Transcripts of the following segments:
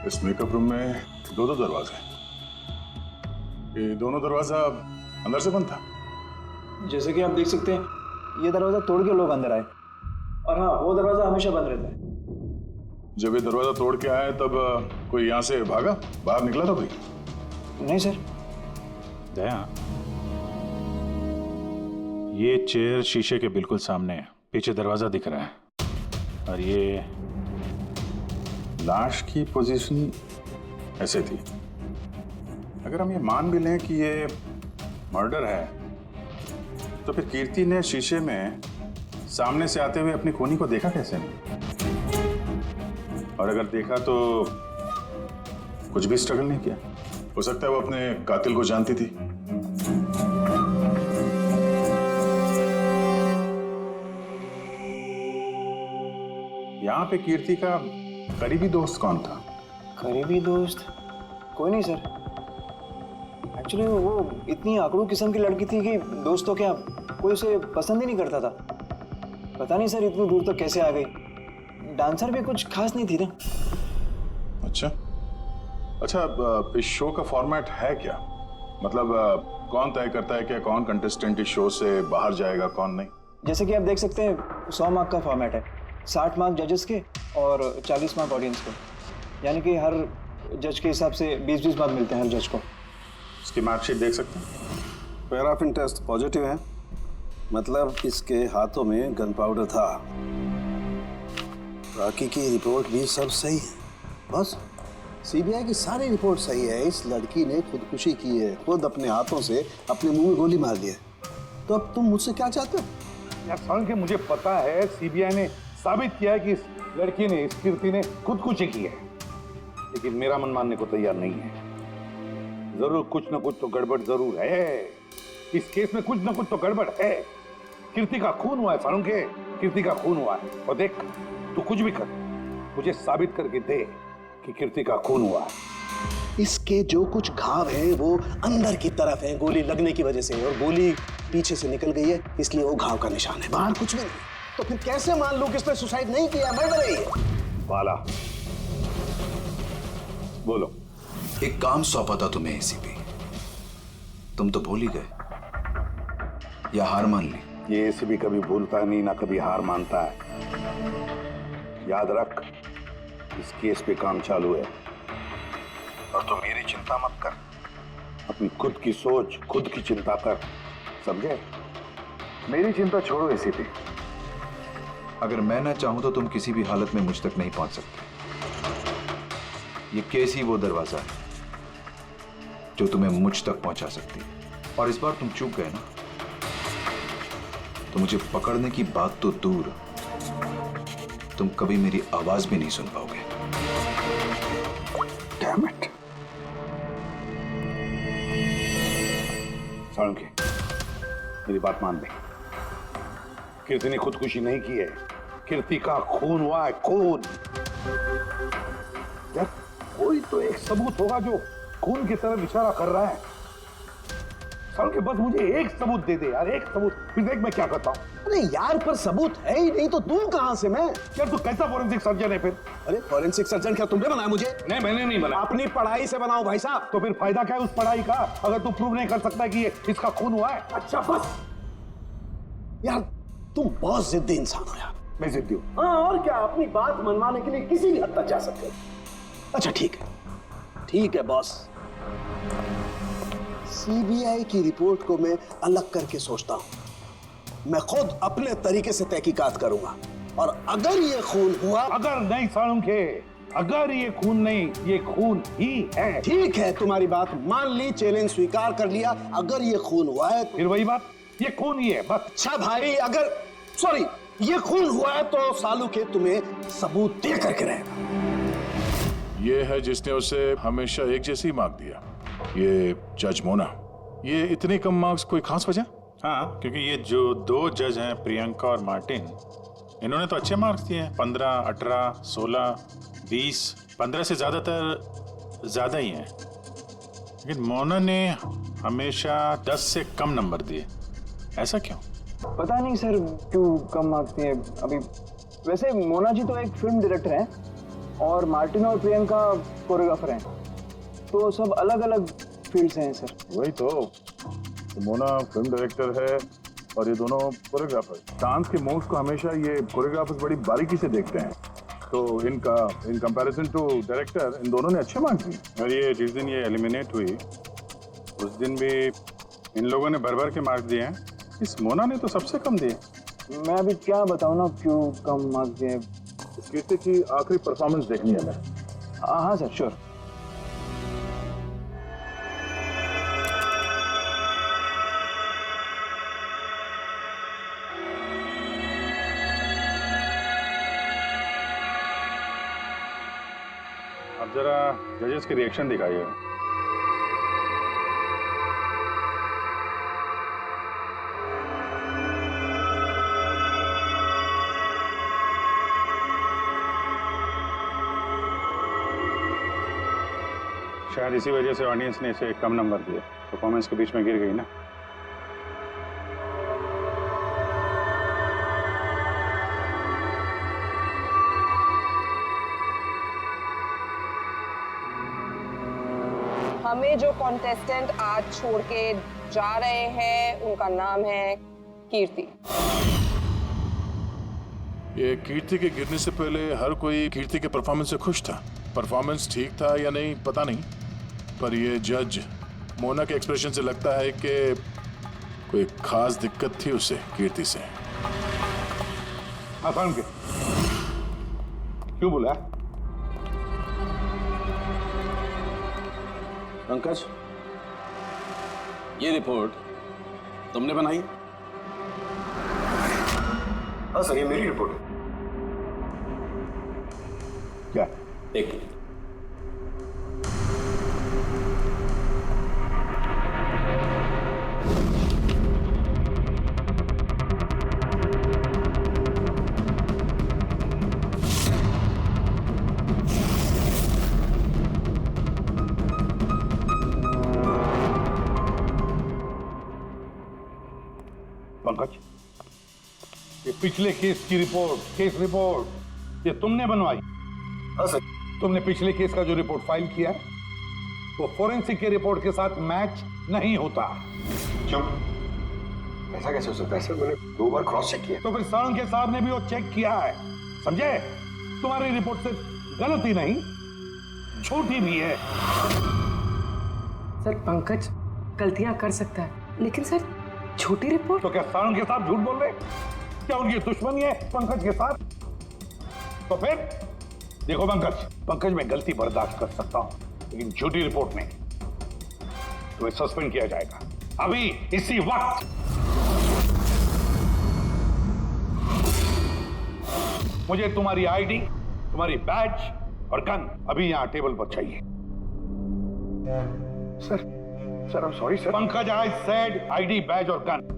इस makeup room में दो दो दरवाजे हैं। ये दोनों दरवाजा अंदर से बंद था। जैसे कि आप देख सकते हैं, ये दरवाजा तोड़ के लोग अंदर आए, और हाँ, वो दरवाजा हमेशा बंद रहता है। जब ये दरवाजा तोड़ के आए तब कोई यहाँ से भागा, बाहर निकला था कोई? नहीं सर। दया, ये चेयर शीशे के बिल्कुल सामने है, पीछे दरवाजा दिख रहा है, और ये लाश की पोजीशन ऐसे थी। अगर हम ये मान भी लें कि ये मर्डर है, तो फिर कीर्ति ने शीशे में सामने से आते हुए अपनी खूनी को देखा कैसे नहीं? और अगर देखा तो कुछ भी स्ट्रगल नहीं किया? हो सकता है वो अपने कातिल को जानती थी। यहाँ पे कीर्ति का करीबी दोस्त कौन था? करीबी दोस्त कोई नहीं सर। एक्चुअली वो इतनी आकड़ू किस्म की लड़की थी कि दोस्त तो क्या, कोई उसे पसंद ही नहीं करता था। पता नहीं सर इतनी दूर तक कैसे आ गई। डांसर भी कुछ खास नहीं थी ना। अच्छा, इस शो का फॉर्मेट है क्या? मतलब कौन तय करता है कि कौन कंटेस्टेंट इस शो से बाहर जाएगा, कौन नहीं? जैसे कि आप देख सकते हैं, 100 मार्क का फॉर्मेट है। 60 मार्क जजेस के और 40 मार्क ऑडियंस को, यानी कि हर जज के हिसाब से 20-20 मार्क मिलते हैं हर जज को। इसकी मार्कशीट देख सकते हैं। पैराफिन टेस्ट पॉजिटिव है, मतलब इसके हाथों में गन पाउडर था। बाकी की रिपोर्ट भी सब सही है। बस सीबीआई की सारी रिपोर्ट सही है। इस लड़की ने खुदकुशी की है, खुद अपने हाथों से अपने मुंह में गोली मार दी है। तो अब तुम मुझसे क्या चाहते हो? यार सालुंखे, मुझे पता है सीबीआई ने साबित किया है कि इस लड़की ने, इस कीर्ति ने खुदकुशी की है, लेकिन मेरा मन मानने को तैयार नहीं है। जरूर कुछ न कुछ तो गड़बड़ जरूर है। इस केस में कुछ न कुछ तो गड़बड़ है। कीर्ति का खून हुआ है सालुंखे, कीर्ति का खून हुआ है। और देख, तू कुछ भी कर, मुझे साबित करके दे कि कीर्ति का खून हुआ है। इसके जो कुछ घाव हैं वो अंदर की तरफ हैं, गोली लगने की वजह से, और गोली पीछे से निकल गई है, इसलिए वो घाव का निशान है, बाहर कुछ भी नहीं। तो फिर कैसे मान लूं कि इसने सुसाइड नहीं किया, मर्डर है ये? बाला, बोलो। एक काम सौंपा था तुम्हें एसीपी, तुम तो भूल ही गए या हार मान ली? ये एसीपी कभी भूलता नहीं, ना कभी हार मानता है। याद रख, इस केस पे काम चालू है, और तो मेरी चिंता मत कर, अपनी खुद की सोच, खुद की चिंता कर, समझे? मेरी चिंता छोड़ो एसीपी। अगर मैं ना चाहूं तो तुम किसी भी हालत में मुझ तक नहीं पहुंच सकते। ये केस ही वो दरवाजा है जो तुम्हें मुझ तक पहुंचा सकती है, और इस बार तुम चूक गए ना, तो मुझे पकड़ने की बात तो दूर, तुम कभी मेरी आवाज भी नहीं सुन पाओगे। Damn it. सालुंखे, मेरी बात मान ले। कीर्ति ने खुदकुशी नहीं की है, कीर्ति का खून हुआ है, खून। यार कोई तो एक सबूत होगा जो खून की तरफ इशारा कर रहा है। सालुंखे, बस मुझे एक सबूत दे दे यार, एक सबूत, फिर देख मैं क्या करता हूँ। अरे यार, पर सबूत है ही नहीं तो दूं कहां से मैं? यार तू कैसा फॉरेंसिक सर्जन है फिर? अरे फॉरेंसिक सर्जन क्या तुमने बनाया मुझे? नहीं, मैंने नहीं बनाया। अपनी पढ़ाई से बनाओ भाई साहब। तो फिर फायदा क्या है उस पढ़ाई का, अगर तू प्रूव नहीं कर सकता कि ये इसका खून हुआ है? अच्छा बस यार, तुम बहुत जिद्दी इंसान हो यार। मैं जिद्दी हूँ? हाँ, और क्या, अपनी बात मनवाने के लिए किसी भी हद तक जा सकते हो। अच्छा ठीक है बॉस, सीबीआई की रिपोर्ट को मैं अलग करके सोचता हूं। मैं खुद अपने तरीके से तहकीकात करूंगा, और अगर ये खून हुआ। अगर नहीं सालुंखे, अगर ये खून नहीं, ये खून ही है। ठीक है, तुम्हारी बात मान ली, चैलेंज स्वीकार कर लिया। अगर ये खून हुआ है फिर वही बात, ये खून ही है बस। अच्छा भाई, अगर सॉरी ये खून हुआ है तो सालुंखे तुम्हें सबूत दे करके रहेगा। ये है जिसने उसे हमेशा एक जैसी मार्क दिया, ये जज मोना। ये इतने कम मार्क्स, कोई खास वजह? हाँ, क्योंकि ये जो दो जज हैं, प्रियंका और मार्टिन, इन्होंने तो अच्छे मार्क्स दिए हैं, 15, 18, 16, 20, 15 से ज्यादातर ज्यादा ही हैं। लेकिन मोना ने हमेशा 10 से कम नंबर दिए, ऐसा क्यों? पता नहीं सर क्यों कम मार्क्स दिए अभी। वैसे मोना जी तो एक फिल्म डायरेक्टर हैं, और मार्टिन और प्रियंका कोरियोग्राफर हैं, तो सब अलग अलग फील्ड से हैं सर। वही तो मोना फिल्म डायरेक्टर है और ये दोनों कोरियोग्राफर। डांस के मूव्स को हमेशा ये कोरियोग्राफर्स बड़ी बारीकी से देखते हैं, तो इन कंपैरिजन टू डायरेक्टर इन दोनों ने अच्छे मार्क्स दिए। और ये जिस दिन ये एलिमिनेट हुई उस दिन भी इन लोगों ने भर भर के मार्क्स दिए हैं, इस मोना ने तो सबसे कम दिए। मैं अभी क्या बताऊँ ना क्यों कम मार्क्स दिए। इस कीर्ति की आखिरी परफॉर्मेंस देखनी है हमें। हाँ सर, श्योर। अब जरा जजेस के रिएक्शन दिखाइए। शायद इसी वजह से ऑडियंस ने इसे कम नंबर दिए। परफॉर्मेंस के बीच में गिर गई ना। हमें जो कॉन्टेस्टेंट आज छोड़ के जा रहे हैं उनका नाम है कीर्ति। ये कीर्ति के गिरने से पहले हर कोई कीर्ति के परफॉर्मेंस से खुश था। परफॉर्मेंस ठीक था या नहीं पता नहीं, पर ये जज मोना के एक्सप्रेशन से लगता है कि कोई खास दिक्कत थी उसे कीर्ति से। आसान के क्यों बोला? पंकज, ये रिपोर्ट तुमने बनाई? हाँ सर, ये मेरी रिपोर्ट है। क्या? एक मिनट। पंकज, ये पिछले केस की रिपोर्ट, केस रिपोर्ट ये तुमने बनवाई? हाँ सर। तुमने पिछले केस का जो रिपोर्ट फाइल किया है वो फोरेंसिक के रिपोर्ट के साथ मैच नहीं होता। क्यों? ऐसा कैसे हो सकता है सर? मैंने 2 बार क्रॉस चेक किया। तो फिर साळुंखे साहब ने भी वो चेक किया है, समझे? तुम्हारी रिपोर्ट सिर्फ गलत ही नहीं, झूठी भी है। सर पंकज गलतियां कर सकता है, लेकिन सर छोटी रिपोर्ट। तो क्या साळुंखे साहब झूठ बोल रहे? क्या उनकी दुश्मनी है पंकज के साथ? तो फिर देखो पंकज मैं गलती बर्दाश्त कर सकता हूं, लेकिन झूठी रिपोर्ट में तुम्हें सस्पेंड किया जाएगा अभी इसी वक्त। मुझे तुम्हारी आईडी, तुम्हारी बैज और गन अभी यहां टेबल पर चाहिए। Sir I'm sorry sir. Pankaj, I said ID, badge और गन।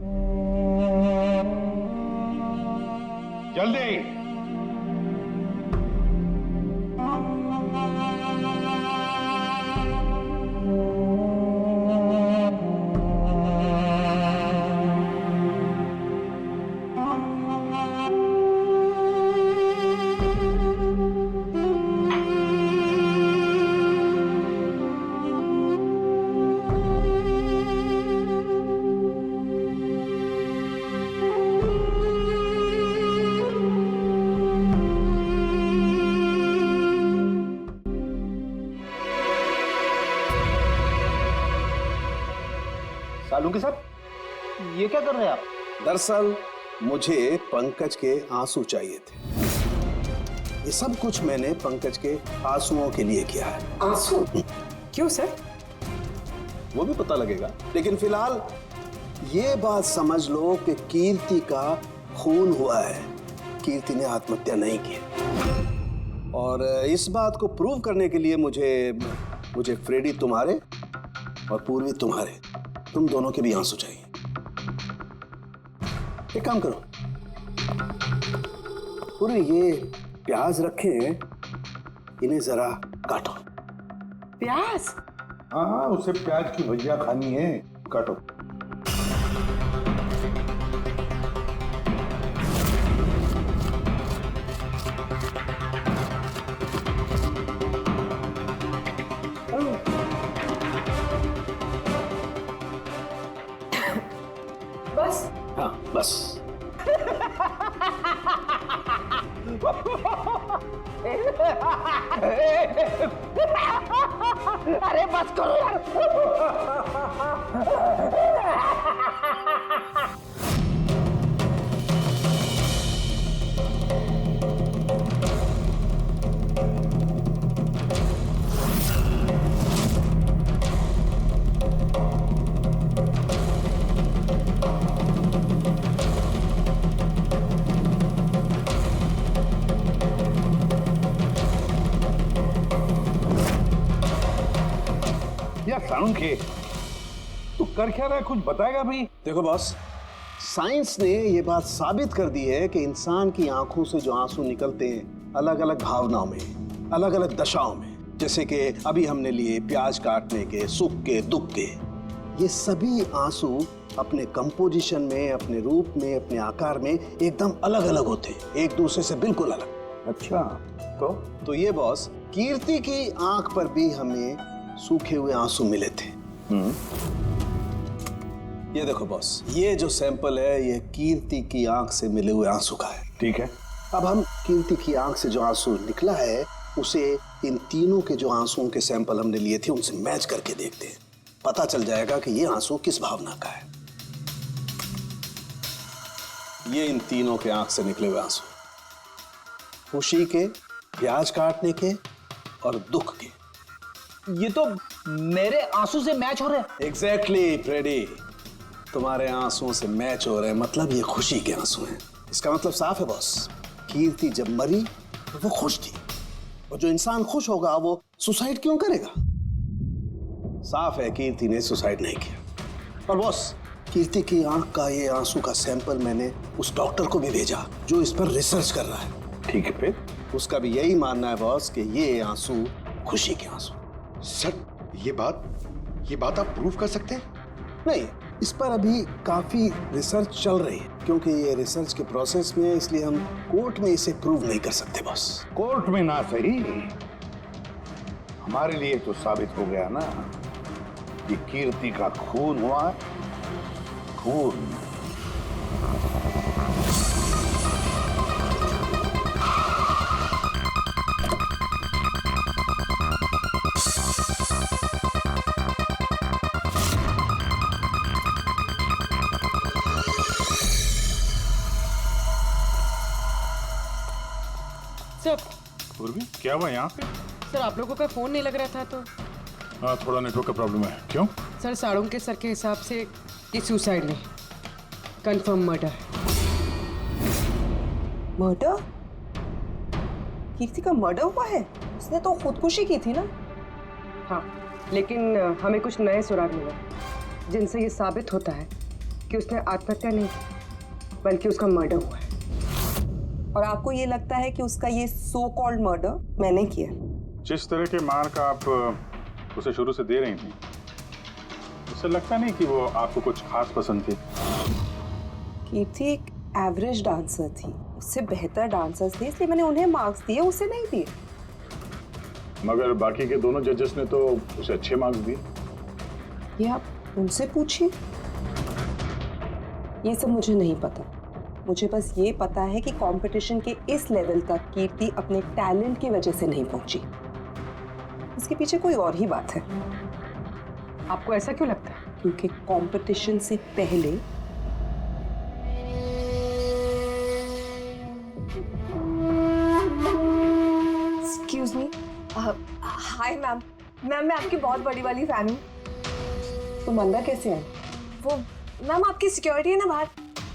जल्दी। सालुंखे साहब, ये क्या कर रहे हैं आप? दरअसल मुझे पंकज के आंसू चाहिए थे। ये सब कुछ मैंने पंकज के आंसुओं के लिए किया है। आंसू? क्यों सर? वो भी पता लगेगा, लेकिन फिलहाल ये बात समझ लो कि कीर्ति का खून हुआ है। कीर्ति ने आत्महत्या नहीं की। और इस बात को प्रूव करने के लिए मुझे फ्रेडी तुम्हारे और पूर्वी तुम्हारे, तुम दोनों के भी आंसू चाहिए। एक काम करो, पूरी ये प्याज रखे हैं, इन्हें जरा काटो। प्याज? हाँ, उसे प्याज की भजिया खानी है, काटो। अरे बस करो यार। यार साउंड के तू कर क्या रहा है, कुछ बताएगा भी? देखो बॉस, साइंस ने ये बात साबित कर दी है कि इंसान की आंखों से जो आंसू निकलते हैं अलग अलग भावनाओं में, अलग अलग दशाओं में, जैसे कि अभी हमने लिए प्याज काटने के, सुख के, दुख के, ये सभी आंसू अपने कंपोजिशन में, अपने रूप में, अपने आकार में एकदम अलग अलग होते हैं, एक दूसरे से बिल्कुल अलग। अच्छा, तो ये बॉस, कीर्ति की आंख पर भी हमें सूखे हुए आंसू मिले थे। ये देखो बॉस, ये जो सैंपल है ये कीर्ति की आंख से मिले हुए आंसू का है। ठीक है। अब हम कीर्ति की आंख से जो आंसू निकला है उसे इन तीनों के जो आंसुओं के सैंपल हमने लिए थे उनसे मैच करके देखते हैं, पता चल जाएगा कि ये आंसू किस भावना का है। ये इन तीनों के आंख से निकले हुए आंसू, खुशी के, प्याज काटने के और दुख के। ये तो मेरे आंसू से मैच हो रहे हैं। एग्जैक्टली फ्रेडी, तुम्हारे आंसुओं से मैच हो रहे हैं, मतलब ये खुशी के आंसू हैं। इसका मतलब साफ है बॉस, कीर्ति जब मरी तो वो खुश थी, और जो इंसान खुश होगा वो सुसाइड क्यों करेगा? साफ है कीर्ति ने सुसाइड नहीं किया। और बॉस, कीर्ति की आंख का ये आंसू का सैंपल मैंने उस डॉक्टर को भी भेजा जो इस पर रिसर्च कर रहा है। ठीक है, फिर उसका भी यही मानना है बॉस कि ये आंसू खुशी के आंसू। सर, ये बात आप प्रूव कर सकते हैं? नहीं, इस पर अभी काफी रिसर्च चल रही है, क्योंकि ये रिसर्च के प्रोसेस में है, इसलिए हम कोर्ट में इसे प्रूव नहीं कर सकते बॉस। कोर्ट में ना सही, हमारे लिए तो साबित हो गया ना कि कीर्ति का खून हुआ है। खून। सर, पूर्वी, क्या हुआ यहाँ पे? सर आप लोगों का फोन नहीं लग रहा था तो? हाँ, थोड़ा नेटवर्क का प्रॉब्लम है। क्यों? सर साड़ों के सर के हिसाब से ये सुसाइड नहीं, कंफर्म मर्डर। मर्डर? कीर्ति का मर्डर हुआ है? उसने तो खुदकुशी की थी ना? हाँ, लेकिन हमें कुछ नए सुराग मिले जिनसे ये साबित होता है कि उसने आत्महत्या नहीं की बल्कि उसका मर्डर हुआ है। और आपको ये लगता है कि उसका ये सो कॉल्ड मर्डर मैंने किया? जिस तरह के मार्क आप उसे शुरू से दे रही थी, उससे लगता नहीं कि वो आपको कुछ खास पसंद थी। कीर्ति एक एवरेज डांसर थी, उससे बेहतर डांसर्स थे, इसलिए मैंने उन्हें मार्क्स दिए, उसे नहीं दिए। मगर बाकी के दोनों जजेस ने तो उसे अच्छे मार्क्स दिए। ये आप उनसे पूछिए, ये सब मुझे नहीं पता। मुझे बस ये पता है कि कंपटीशन के इस लेवल तक कीर्ति अपने टैलेंट की वजह से नहीं पहुंची। इसके पीछे कोई और ही बात है। आपको ऐसा क्यों लगता है? क्योंकि कंपटीशन से पहले एक्सक्यूज मी, हाय मैम। मैं आपकी बहुत बड़ी वाली फैन हूँ। तुम अंदर कैसे आए? वो मैम आपकी सिक्योरिटी है ना बाहर,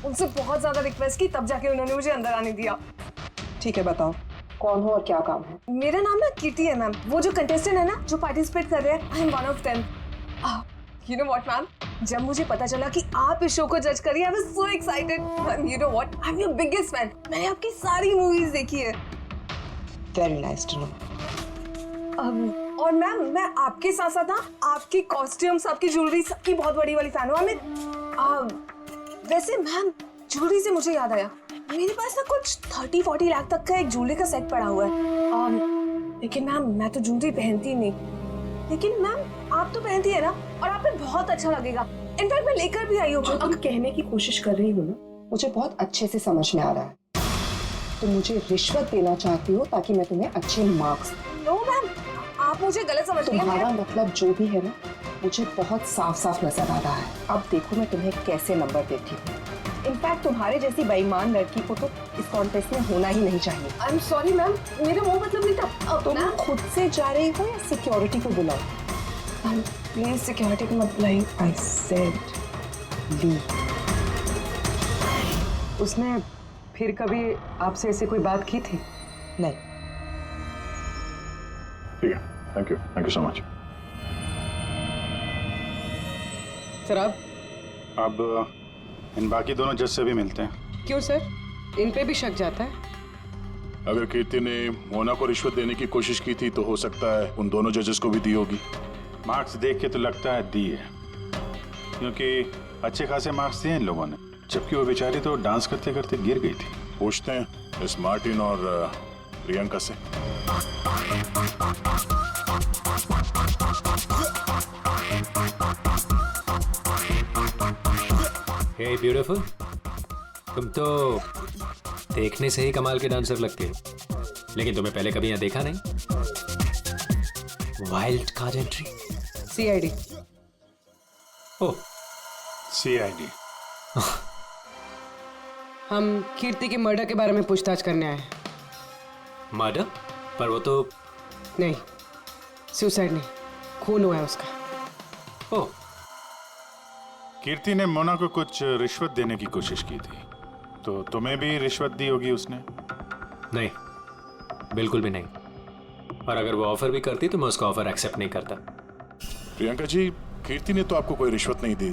उनसे बहुत ज्यादा रिक्वेस्ट की तब जाके उन्होंने मुझे अंदर आने दिया। ठीक है, बताओ कौन हो और क्या काम है? मेरा नाम ना कीर्ति है मैम। वो जो कंटेस्टेंट है ना जो पार्टिसिपेट कर रहे हैं, I am one of them. You know what ma'am, जब मुझे पता चला कि आप इस शो को जज करिए, I was so excited. Ma'am you know what, I am your biggest fan. मैंने आपकी सारी मूवीज देखी है। Very nice to know. और मैम मैं आपके साथ साथ ना आपकी कॉस्ट्यूम्स, आपकी ज्वेलरी, सबकी बहुत बड़ी वाली फैन हूँ। वैसे मैम ज्वेलरी से मुझे याद आया, मेरे पास ना कुछ 30-40 लाख तक का एक ज्वेलरी का सेट पड़ा हुआ है। लेकिन मैम मैं तो ज्वेलरी पहनती नहीं। लेकिन मैम आप तो पहनती है ना, और आप पे बहुत अच्छा लगेगा। इनफैक्ट मैं लेकर भी आई हूँ। जो तुम कहने की कोशिश कर रही हो ना, मुझे बहुत अच्छे से समझ में आ रहा है। तुम मुझे रिश्वत देना चाहती हो ताकि मैं तुम्हें अच्छे मार्क्स। नो मैम, आप मुझे गलत समझ रही हैं। तुम्हारा मतलब जो भी है ना, मुझे बहुत साफ साफ नजर आ रहा है। अब देखो मैं तुम्हें कैसे नंबर देती हूँ। इनफैक्ट तुम्हारे जैसी बेईमान लड़की को तो इस कॉन्टेस्ट में होना ही नहीं चाहिए। आई एम सॉरी मैम, मेरा वो मतलब नहीं था। तुम खुद से जा रही हो या सिक्योरिटी को बुलाओ? प्लीज सिक्योरिटी को मत बुलाइए। I said leave. उसने फिर कभी आपसे ऐसे कोई बात की थी? नहीं। ठीक है, thank you so much. Sir अब इन बाकी दोनों जज से भी मिलते हैं। क्यों सर, इन पे भी शक जाता है? अगर कीर्ति ने मोना को रिश्वत देने की कोशिश की थी तो हो सकता है उन दोनों जजेस को भी दी होगी। मार्क्स देख के तो लगता है दी है, क्योंकि अच्छे खासे मार्क्स दिए इन लोगों ने, जबकि वो बेचारी तो डांस करते करते गिर गई थी। पूछते हैं इस मार्टिन और प्रियंका से। हे ब्यूटीफुल, तुम तो देखने से ही कमाल के डांसर लगती हो, लेकिन तुम्हें पहले कभी यहाँ देखा नहीं। Wild card entry. CID। ओह, CID। हम कीर्ति के मर्डर के बारे में पूछताछ करने आए हैं। मर्डर? पर वो तो नहीं, सुसाइड नहीं, खून हुआ है उसका। ओह, कीर्ति ने मोना को कुछ रिश्वत देने की कोशिश की थी, तो तुम्हें भी रिश्वत दी होगी उसने? नहीं, बिल्कुल भी नहीं। और अगर वो ऑफर भी करती तो मैं उसका ऑफर एक्सेप्ट नहीं करता। प्रियंका जी, कीर्ति ने तो आपको कोई रिश्वत नहीं दी,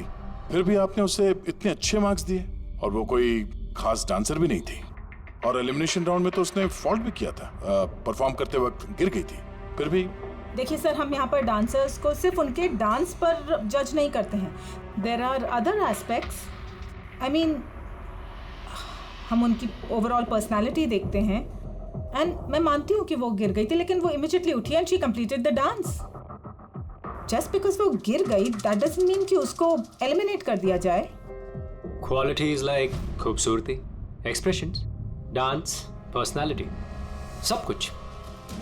फिर भी आपने उसे इतने अच्छे मार्क्स दिए, और वो कोई खास डांसर भी नहीं थी, और एलिमिनेशन राउंड में तो उसने फॉल्ट भी किया था, परफॉर्म करते वक्त गिर गई थी, फिर भी। देखिए सर, हम यहाँ पर डांसर्स को सिर्फ उनके डांस पर जज नहीं करते हैं। There are other aspects. I mean, हम उनकी ओवरऑल पर्सनालिटी देखते हैं। एंड मैं मानती हूँ कि वो गिर गई थी, लेकिन वो इमीडिएटली उठी and she completed the dance. Just because वो गिर गई दैट डजंट मीन कि उसको एलिमिनेट कर दिया जाए। क्वालिटीज लाइक खूबसूरती, एक्सप्रेशंस, डांस, पर्सनालिटी, सब कुछ,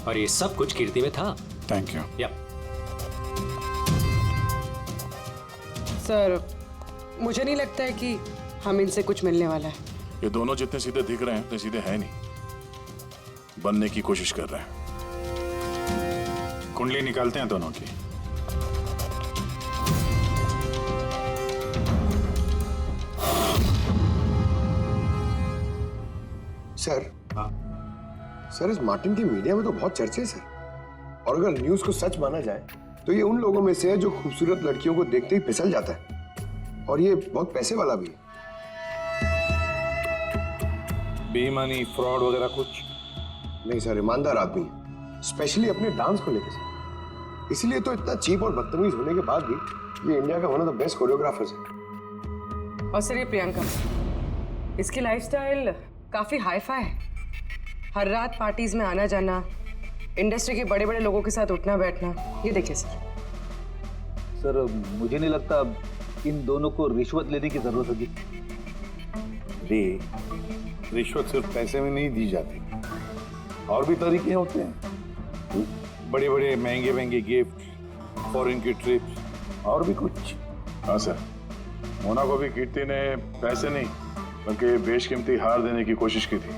और ये सब कुछ कीर्ति में था। Thank you. या सर, मुझे नहीं लगता है कि हम इनसे कुछ मिलने वाला है। ये दोनों जितने सीधे दिख रहे हैं उतने सीधे हैं नहीं, बनने की कोशिश कर रहे हैं। कुंडली निकालते हैं दोनों की। सर, इस मार्टिन की मीडिया में तो बहुत चर्चे सर, और अगर न्यूज को सच माना जाए तो ये उन लोगों में से है जो खूबसूरत लड़कियों को देखते ही फिसल जाता है, और ये बहुत पैसे वाला भी है। बेईमानी, फ्रॉड वगैरह कुछ नहीं सर, ईमानदार आदमी है, स्पेशली अपने डांस को लेकर सर। इसीलिए तो इतना चीप और बदतमीज होने के बाद भी ये इंडिया का one of the best choreographers है। और सर, ये प्रियंका, इसकी लाइफस्टाइल काफी हाई-फाई है। हर रात पार्टीज में आना जाना, इंडस्ट्री के बड़े बड़े लोगों के साथ उठना बैठना। ये देखिए सर, मुझे नहीं लगता इन दोनों को रिश्वत लेने की जरूरत होगी। रिश्वत सिर्फ पैसे में नहीं दी जाती, और भी तरीके होते हैं। बड़े बड़े महंगे महंगे गिफ्ट, फॉरेन की ट्रिप्स, और भी कुछ। हाँ सर, मोना को भी कीर्ति ने पैसे नहीं बल्कि बेशकीमती हार देने की कोशिश की थी।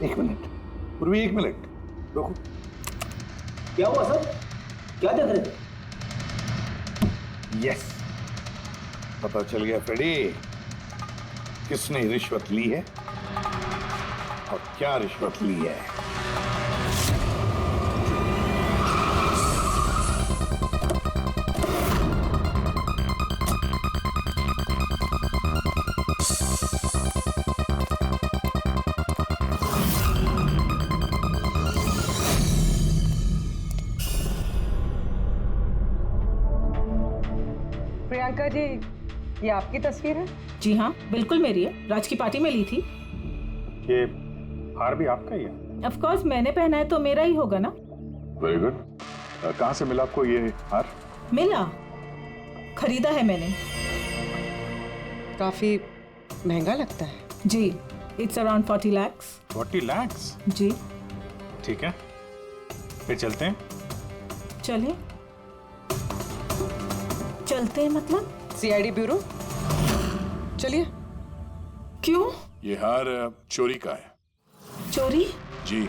एक मिनट पूर्वी, एक मिनट रुको। क्या हुआ सर, क्या देख रहे थे? यस, पता चल गया फ्रेडी, किसने रिश्वत ली है और क्या रिश्वत ली है। प्रियंका जी, ये आपकी तस्वीर है? जी हाँ, बिल्कुल मेरी है। राज की पार्टी में ली थी। ये हार भी आपका ही है। ऑफ कोर्स मैंने पहना है तो मेरा ही होगा ना। Very good. कहाँ से मिला आपको ये हार? मिला, खरीदा है मैंने। काफी महंगा लगता है। जी, इट्स अराउंड 40 lakhs। 40 lakhs? जी। ठीक है, फिर चलते हैं। चले, चलते हैं मतलब? CID bureau. चलिए। क्यों? ये हार चोरी का है। चोरी? जी।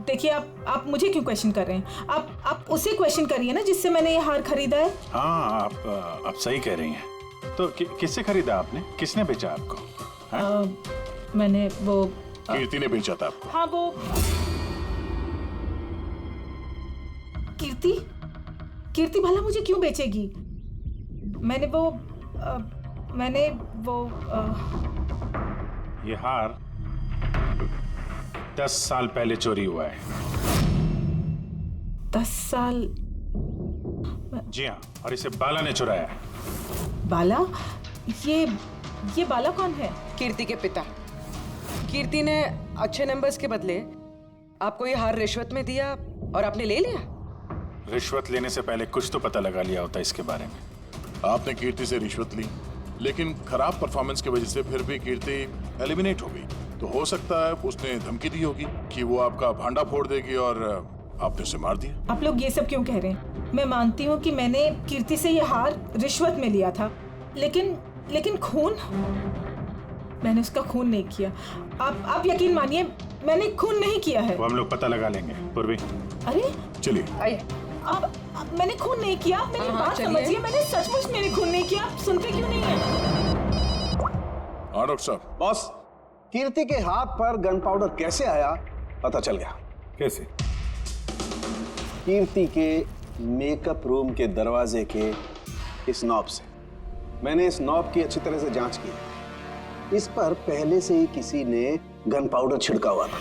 देखिए, आप मुझे क्यों क्वेश्चन कर रहे हैं? आप उसे क्वेश्चन करिए ना जिससे मैंने ये हार खरीदा है। हाँ, आप सही कह रही हैं। तो किससे खरीदा आपने? किसने बेचा आपको? मैंने वो कीर्ति ने बेचा था आपको। हाँ, वो कीर्ति भला मुझे क्यों बेचेगी? मैंने वो ये हार 10 साल पहले चोरी हुआ है। 10 साल? जी हाँ, और इसे बाला ने चुराया है। बाला? ये बाला कौन है? कीर्ति के पिता। कीर्ति ने अच्छे नंबर्स के बदले आपको ये हार रिश्वत में दिया और आपने ले लिया। रिश्वत लेने से पहले कुछ तो पता लगा लिया होता इसके बारे में। आपने कीर्ति से रिश्वत ली, लेकिन खराब परफॉर्मेंस की वजह से फिर भी कीर्ति एलिमिनेट हो गई। तो हो सकता है उसने धमकी दी होगी कि वो आपका भांडा फोड़ देगी और आपने उसे मार दिया। आप लोग ये सब क्यों कह रहे हैं? मैं मानती हूँ कि मैंने कीर्ति से ये हार रिश्वत में लिया था, लेकिन खून? मैंने उसका खून नहीं किया। आप यकीन मानिए, मैंने खून नहीं किया है। वो हम लोग पता लगा लेंगे। पूर्वी, अरे चलिए। आइए। अब मैंने खून नहीं किया। मेरी बात समझिए, मैंने सचमुच मैंने खून नहीं किया। आप सुनते क्यों नहीं है? हाँ डॉक्टर साहब। बॉस, कीर्ति के हाथ पर गन पाउडर कैसे आया पता चल गया। कैसे? कीर्ति के मेकअप रूम के दरवाजे के इस नॉब से। मैंने इस नॉब की अच्छी तरह से जांच की। इस पर पहले से ही किसी ने गन पाउडर छिड़का हुआ था।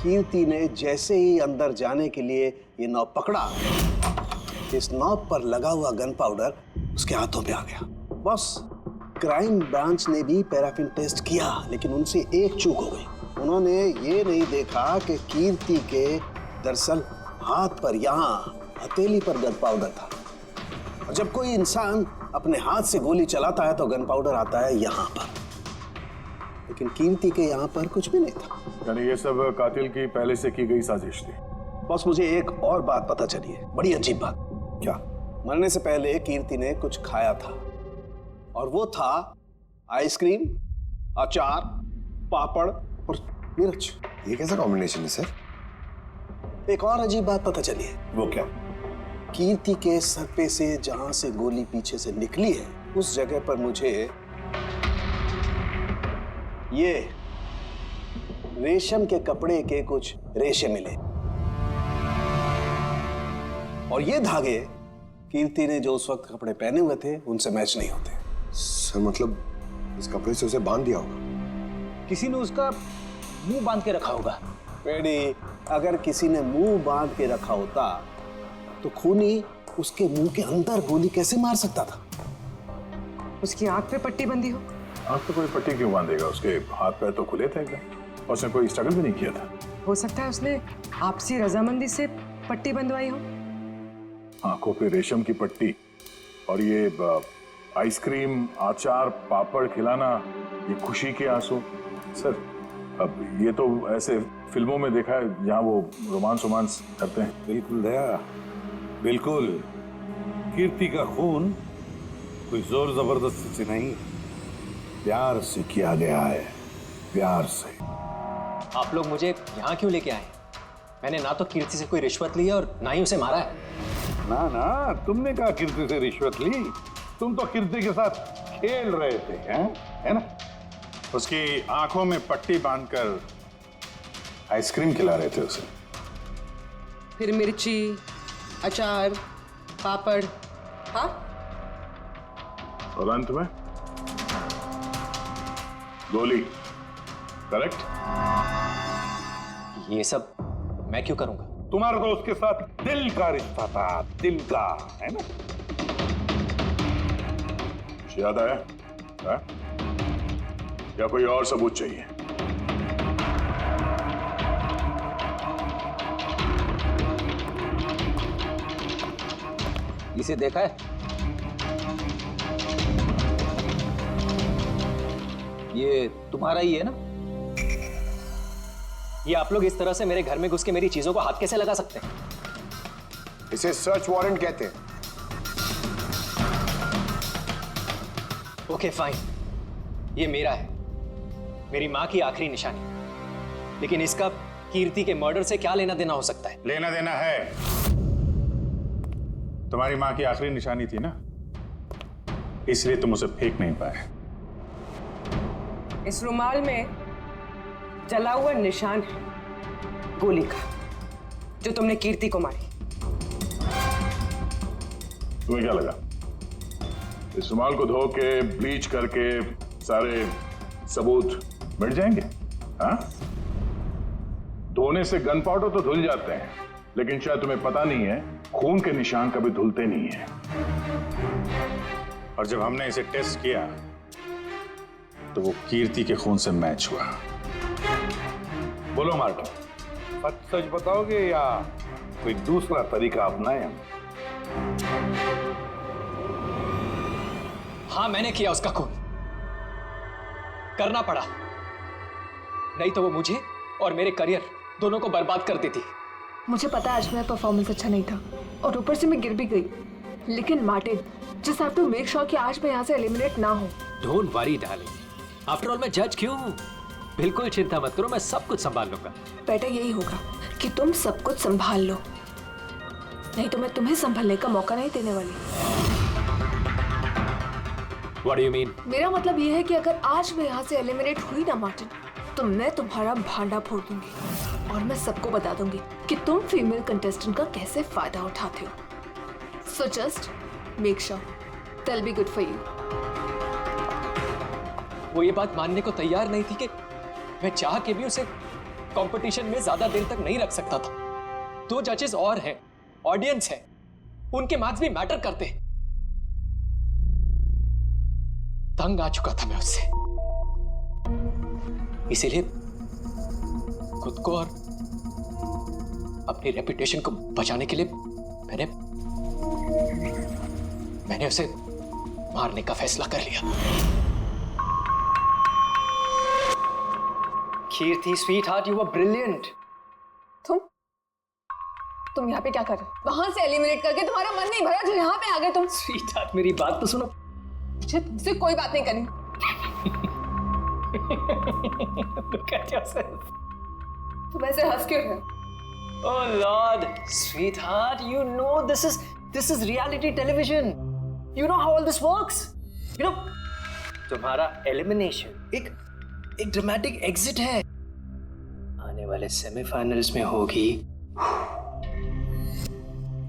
कीर्ति ने जैसे ही अंदर जाने के लिए ये नॉब पकड़ा, इस नॉब पर लगा हुआ गन पाउडर उसके हाथों पे आ गया। बॉस, क्राइम ब्रांच ने भी पैराफिन टेस्ट किया, लेकिन उनसे एक चूक हो गई। उन्होंने ये नहीं देखा कि कीर्ति के दरअसल हाथ पर, यहाँ हथेली पर गन पाउडर था। और जब कोई इंसान अपने हाथ से गोली चलाता है तो गन पाउडर आता है यहाँ पर, लेकिन कीर्ति के यहाँ पर कुछ भी नहीं था। यानी ये सब कातिल की पहले से की गई साजिश थी। बॉस, मुझे एक और बात पता चली है, बड़ी अजीब बात। क्या? मरने से पहले कीर्ति ने कुछ खाया था, और वो था आइसक्रीम, अचार, पापड़ और मिर्च। ये कैसा कॉम्बिनेशन है सर? एक और अजीब बात पता चली है। वो क्या? कीर्ति के सर पे से जहां से गोली पीछे से निकली है, उस जगह पर मुझे ये रेशम के कपड़े के कुछ रेशे मिले, और ये धागे कीर्ति ने जो उस वक्त कपड़े पहने हुए थे उनसे मैच नहीं होते। सर मतलब इस कपड़े से उसे बांध दिया होगा। किसी ने उसका मुंह बांध के रखा होगा। पेड़ी, अगर किसी ने मुंह बांध के रखा होता तो खूनी उसके मुंह के अंदर गोली कैसे मार सकता था? उसकी आंख पे पट्टी बंधी हो। आंख पे कोई पट्टी क्यों बांधेगा? उसके हाथ पैर तो खुले थे एकदम, और उसने कोई स्ट्रगल भी नहीं किया था। हो सकता है उसने आपसी रजामंदी से पट्टी बंधवाई हो। आंखों पे रेशम की पट्टी और ये आइसक्रीम, अचार, पापड़ खिलाना, ये खुशी के आंसू। सर, अब ये तो ऐसे फिल्मों में देखा है जहाँ वो रोमांस करते हैं। बिल्कुल दया, बिल्कुल। कीर्ति का खून कोई जोर जबरदस्ती से नहीं, प्यार से किया गया है, प्यार से। आप लोग मुझे यहाँ क्यों लेके आए? मैंने ना तो कीर्ति से कोई रिश्वत ली है और ना ही उसे मारा है। ना ना, तुमने कहा कीर्ति से रिश्वत ली? तुम तो कीर्ति के साथ खेल रहे थे, हैं? है ना? उसकी आंखों में पट्टी बांधकर आइसक्रीम खिला रहे थे उसे। फिर मिर्ची, अचार, पापड़। हाँ, और अंत में गोली। करेक्ट? ये सब मैं क्यों करूंगा? तुम्हारा तो उसके साथ दिल का रिश्ता था, दिल का, है ना? याद आया? या कोई और सबूत चाहिए? इसे देखा है? ये तुम्हारा ही है ना? ये आप लोग इस तरह से मेरे घर में घुस के मेरी चीजों को हाथ कैसे लगा सकते हैं? इसे सर्च वारंट कहते हैं। ओके फाइन, ये मेरा है, मेरी माँ की आखिरी निशानी। लेकिन इसका कीर्ति के मर्डर से क्या लेना देना हो सकता है? लेना देना है। तुम्हारी माँ की आखिरी निशानी थी ना, इसलिए तुम उसे फेंक नहीं पाए। इस रुमाल में जला हुआ निशान है गोली का, जो तुमने कीर्ति को मारी। तुम्हें क्या लगा इस रुमाल को धो के ब्लीच करके सारे सबूत मिट जाएंगे? हाँ, धोने से गन पाउडर तो धुल जाते हैं, लेकिन शायद तुम्हें पता नहीं है खून के निशान कभी धुलते नहीं हैं। और जब हमने इसे टेस्ट किया तो वो कीर्ति के खून से मैच हुआ। बोलो मार्टिन, सच सच बताओगे या कोई दूसरा तरीका अपनाए हम? हाँ, मैंने किया उसका खून, करना पड़ा, नहीं तो वो मुझे और मेरे करियर दोनों को बर्बाद कर देती। मुझे पता है आज मेरा परफॉर्मेंस अच्छा नहीं था और ऊपर से मैं गिर भी गई, लेकिन Martin, just have to make sure कि आज मैं यहाँ से एलिमिनेट ना हो। Don't worry darling, after all मैं जज क्यों हूँ? बिल्कुल चिंता मत करो, मैं सब कुछ संभाल लूंगा। बेटर यही होगा कि तुम सब कुछ संभाल लो, नहीं तो मैं तुम्हें संभालने का मौका नहीं देने वाली। What do you mean? मेरा मतलब ये है कि अगर आज मैं यहाँ से एलिमिनेट हुई ना मार्टिन, तो मैं तुम्हारा भांडा फोड़ दूंगी और मैं सबको बता दूंगी कि तुम फीमेल कंटेस्टेंट का कैसे फायदा उठाते हो। So just make sure that'll be good for you. वो ये बात मानने को तैयार नहीं थी कि मैं चाह के भी उसे कंपटीशन में ज्यादा देर तक नहीं रख सकता था। 2 जजेस और हैं, ऑडियंस है, उनके मार्क्स भी मैटर करते हैं। तंग आ चुका था मैं उससे, इसीलिए खुद को और अपनी रेपुटेशन को बचाने के लिए मैंने उसे मारने का फैसला कर लिया। कीर्ति स्वीटहार्ट, यू वर ब्रिलियंट। तुम यहाँ पे क्या कर रहे हो? वहां से एलिमिनेट करके तुम्हारा मन नहीं भरा जो यहाँ पे आ गए तुम। स्वीटहार्ट, मेरी बात तो सुनो। मुझे तुमसे कोई बात नहीं करनी। Look at yourself. तुम ऐसे हंस क्यों रहे हो? Oh Lord, sweetheart, you know this is reality television. You know how all this works. You know, तुम्हारा एलिमिनेशन एक ड्रामेटिक एग्जिट है। आने वाले सेमीफाइनल्स में होगी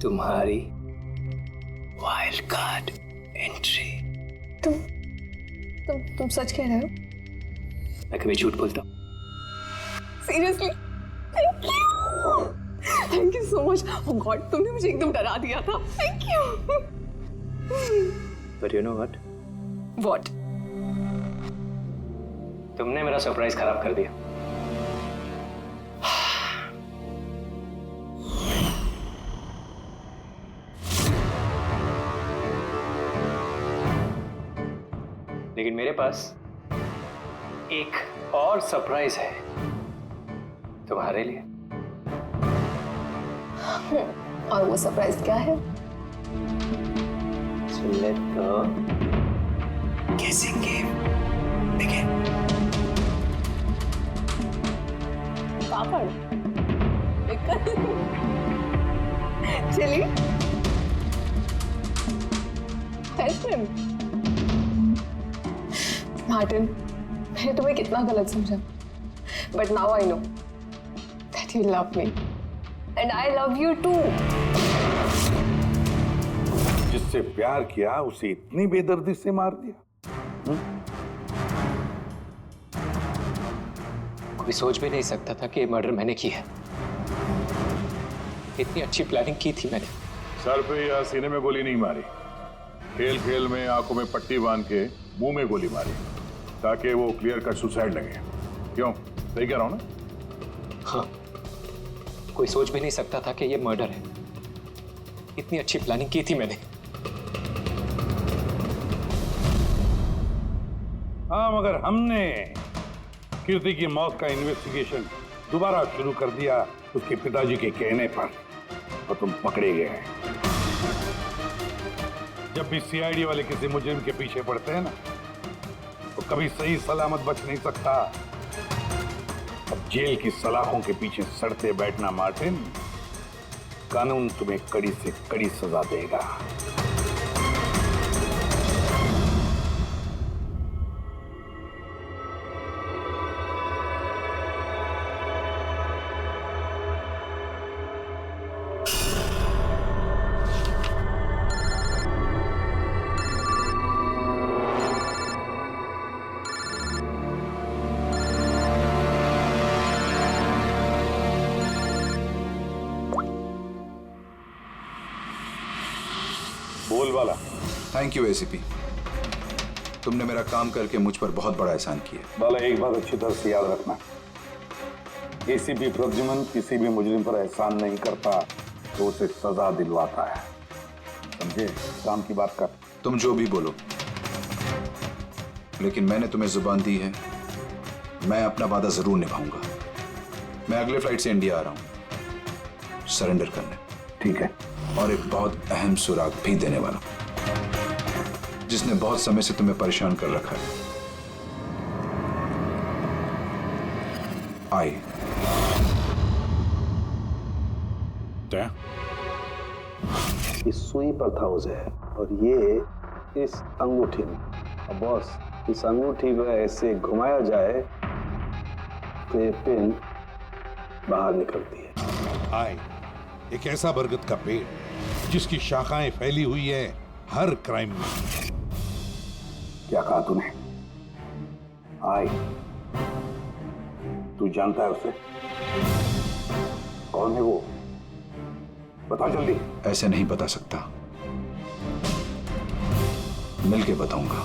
तुम्हारी वाइल्ड कार्ड एंट्री। तुम सच कह रहे हो? मैं कभी झूठ बोलता हूँ? Seriously? Thank you so much. Oh God, तुमने मुझे एकदम डरा दिया था। Thank you. But you know what? What? तुमने मेरा सरप्राइज खराब कर दिया। लेकिन मेरे पास एक और सरप्राइज है तुम्हारे लिए। और वो सरप्राइज क्या है? So let the guessing game begin. Papad, chilli, ice cream. Martin, मैंने तुम्हें कितना गलत समझा, but now I know that you love me and I love you too. जिससे प्यार किया उसे इतनी बेदर्दी से मार दिया। कोई सोच भी नहीं सकता था कि मर्डर मैंने किया है। इतनी अच्छी प्लानिंग की थी मैंने। सर पे या सीने में गोली नहीं मारी, खेल खेल में आंखों में पट्टी बांध के मुंह में गोली मारी। ताकि वो क्लियर कट सुसाइड लगे। क्यों, सही कह रहा हूं ना? हाँ, कोई सोच भी नहीं सकता था कि ये मर्डर है। इतनी अच्छी प्लानिंग की थी मैंने। हाँ, मगर हमने कीर्ति की मौत का इन्वेस्टिगेशन दोबारा शुरू कर दिया उसके पिताजी के कहने पर, और तुम पकड़े गए। जब भी सीआईडी वाले किसी मुजरिम के पीछे पड़ते हैं ना, तो कभी सही सलामत बच नहीं सकता। अब जेल की सलाखों के पीछे सड़ते बैठना मार्टिन, कानून तुम्हें कड़ी से कड़ी सजा देगा। बोल वाला। थैंक यू एसीपी, तुमने मेरा काम करके मुझ पर बहुत बड़ा एहसान किया। बाला, एक बात अच्छी तरह से याद रखना, एसीपी प्रद्युमन किसी भी मुजरिम पर एहसान नहीं करता तो उसे सजा दिलवाता है, समझे? काम की बात कर। तुम जो भी बोलो, लेकिन मैंने तुम्हें जुबान दी है, मैं अपना वादा जरूर निभाऊंगा। मैं अगले फ्लाइट से इंडिया आ रहा हूं सरेंडर करने। ठीक है। और एक बहुत अहम सुराग भी देने वाला, जिसने बहुत समय से तुम्हें परेशान कर रखा है। आई इस सुई पर था उसे, और ये इस अंगूठी में। अब बॉस, इस अंगूठी को ऐसे घुमाया जाए तो ये पिन बाहर निकलती है। आए, एक ऐसा बरगद का पेड़ जिसकी शाखाएं फैली हुई है हर क्राइम में। क्या कहा तूने? आए, तू जानता है उसे? कौन है वो? बता जल्दी। ऐसे नहीं बता सकता, मिलके बताऊंगा।